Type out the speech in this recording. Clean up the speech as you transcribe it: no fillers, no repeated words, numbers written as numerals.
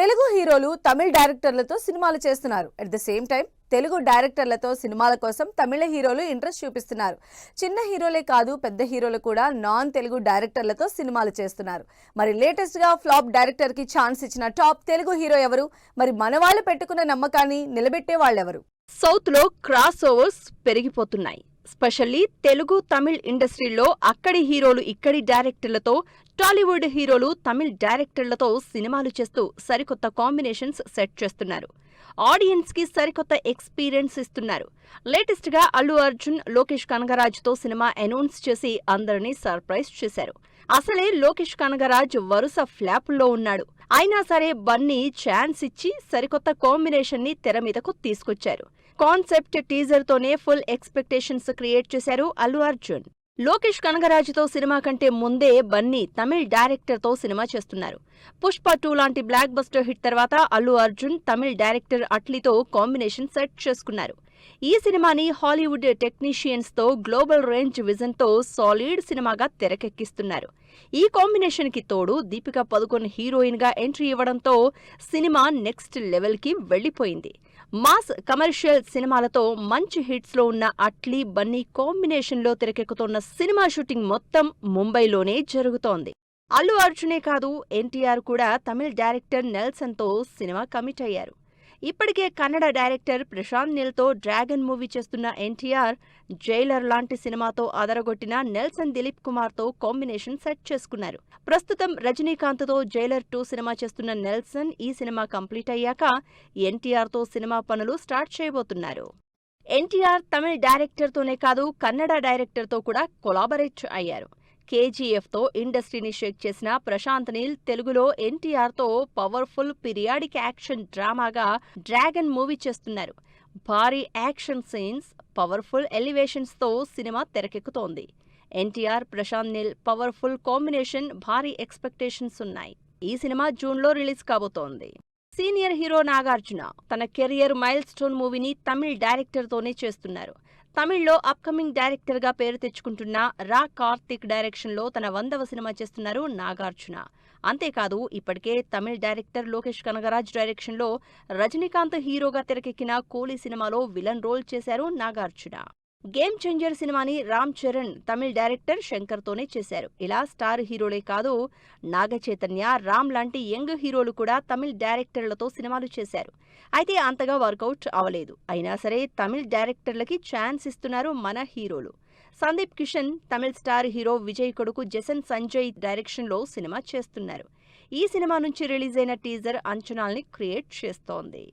తెలుగు హీరోలు తమిళ డైరెక్టర్లతో సినిమాలు చేస్తున్నారు. At the same time Telugu డైరెక్టర్లతో సినిమాల కోసం తమిళ హీరోలు ఇంట్రెస్ట్ చూపిస్తున్నారు. చిన్న హీరోలే కాదు, పెద్ద హీరోలు కూడా నాన్ తెలుగు డైరెక్టర్లతో సినిమాలు చేస్తున్నారు. మరి లేటెస్ట్ గా ఫ్లాప్ డైరెక్టర్ కి ఛాన్స్ ఇచ్చిన టాప్ తెలుగు హీరో ఎవరు? మరి మన వాళ్ళు పెట్టుకున్న నమ్మకాన్ని నిలబెట్టే వాళ్ళెవరు? సౌత్ లో క్రాస్ ఓవర్స్ పెరిగిపోతున్నాయి. స్పెషల్లీ తెలుగు తమిళ్ ఇండస్ట్రీలో అక్కడి హీరోలు ఇక్కడి డైరెక్టర్లతో, టాలీవుడ్ హీరోలు తమిళ్ డైరెక్టర్లతో సినిమాలు చేస్తూ సరికొత్త కాంబినేషన్స్ సెట్ చేస్తున్నారు. ఆడియన్స్ కి సరికొత్త ఎక్స్పీరియన్స్ ఇస్తున్నారు. లేటెస్ట్ గా అల్లు అర్జున్ లోకేష్ కనగరాజ్తో సినిమా అనౌన్స్ చేసి అందరినీ సర్ప్రైజ్ చేశారు. అసలే లోకేష్ కనగరాజ్ వరుస ఫ్లాపుల్లో ఉన్నాడు. అయినా సరే బన్నీ ఛాన్స్ ఇచ్చి సరికొత్త కాంబినేషన్ ని తెర మీదకు తీసుకొచ్చారు. కాన్సెప్ట్ టీజర్ తోనే ఫుల్ ఎక్స్పెక్టేషన్స్ క్రియేట్ చేశారు అల్లు అర్జున్. లోకేష్ కనగరాజ్తో సినిమా కంటే ముందే బన్నీ తమిళ్ డైరెక్టర్తో సినిమా చేస్తున్నారు. పుష్ప 2 లాంటి బ్లాక్ బస్టర్ హిట్ తర్వాత అల్లు అర్జున్ తమిళ్ డైరెక్టర్ అట్లీతో కాంబినేషన్ సెట్ చేసుకున్నారు. ఈ సినిమాని హాలీవుడ్ టెక్నీషియన్స్ తో గ్లోబల్ రేంజ్ విజన్ తో సాలిడ్ సినిమాగా తెరకెక్కిస్తున్నారు. ఈ కాంబినేషన్ కి తోడు దీపికా పదుకొన్ హీరోయిన్ గా ఎంట్రీ ఇవ్వడంతో సినిమా నెక్స్ట్ లెవెల్ కి వెళ్లిపోయింది. మాస్ కమర్షియల్ సినిమాలతో మంచి హిట్స్ లో ఉన్న అట్లీ బన్నీ కాంబినేషన్ లో తెరకెక్కుతున్న సినిమా షూటింగ్ మొత్తం ముంబైలోనే జరుగుతోంది. అల్లు అర్జునే కాదు, ఎన్టీఆర్ కూడా తమిళ డైరెక్టర్ నెల్సన్ తో సినిమా కమిట్ అయ్యారు. ఇప్పటికే కన్నడ డైరెక్టర్ ప్రశాంత్ నీల్ తో డ్రాగన్ మూవీ చేస్తున్న ఎన్టీఆర్, జైలర్ లాంటి సినిమాతో అదరగొట్టిన నెల్సన్ దిలీప్ కుమార్ తో కాంబినేషన్ సెట్ చేసుకున్నారు. ప్రస్తుతం రజనీకాంత్ తో జైలర్ 2 సినిమా చేస్తున్న నెల్సన్ ఈ సినిమా కంప్లీట్ అయ్యాక ఎన్టీఆర్ తో సినిమా పనులు స్టార్ట్ చేయబోతున్నారు. ఎన్టీఆర్ తమిళ డైరెక్టర్ తోనే కాదు, కన్నడ డైరెక్టర్ తో కూడా కొలాబరేట్ అయ్యారు. కేజీఎఫ్ తో ఇండస్ట్రీని షేక్ చేసిన ప్రశాంత్ నీల్ తెలుగులో ఎన్టీఆర్ తో పవర్ఫుల్ పీరియాడిక్ యాక్షన్ డ్రామాగా డ్రాగన్ మూవీ చేస్తున్నారు. భారీ యాక్షన్ సీన్స్, పవర్ఫుల్ ఎలివేషన్స్ తో సినిమా తెరకెక్కుతోంది. ఎన్టీఆర్ ప్రశాంత్ నీల్ పవర్ఫుల్ కాంబినేషన్, భారీ ఎక్స్పెక్టేషన్స్ ఉన్నాయి. ఈ సినిమా జూన్లో రిలీజ్ కాబోతోంది. సీనియర్ హీరో నాగార్జున తన కెరియర్ మైల్ స్టోన్ మూవీని తమిళ్ డైరెక్టర్ తోనే చేస్తున్నారు. తమిళ్లో అప్కమింగ్ డైరెక్టర్ గా పేరు తెచ్చుకుంటున్న రా కార్తిక్ డైరెక్షన్ లో తన 100వ సినిమా చేస్తున్నారు నాగార్జున. అంతేకాదు, ఇప్పటికే తమిళ్ డైరెక్టర్ లోకేష్ కనగరాజ్ డైరెక్షన్ లో రజనీకాంత్ హీరోగా తెరకెక్కిన కూలీ సినిమాలో విలన్ రోల్ చేశారు నాగార్జున. గేమ్ చేంజర్ సినిమాని రామ్ చరణ్ తమిళ్ డైరెక్టర్ శంకర్ తోనే చేశారు. ఇలా స్టార్ హీరోలే కాదు, నాగ చైతన్య, రామ్ లాంటి యంగ్ హీరోలు కూడా తమిళ్ డైరెక్టర్లతో సినిమాలు చేశారు. అయితే అంతగా వర్కౌట్ అవలేదు. అయినా సరే తమిళ్ డైరెక్టర్లకి ఛాన్స్ ఇస్తున్నారు మన హీరోలు. సందీప్ కిషన్ తమిళ్ స్టార్ హీరో విజయ్ కొడుకు జసన్ సంజయ్ డైరెక్షన్ లో సినిమా చేస్తున్నారు. ఈ సినిమా నుంచి రిలీజ్ అయిన టీజర్ అంచనాల్ని క్రియేట్ చేస్తోంది.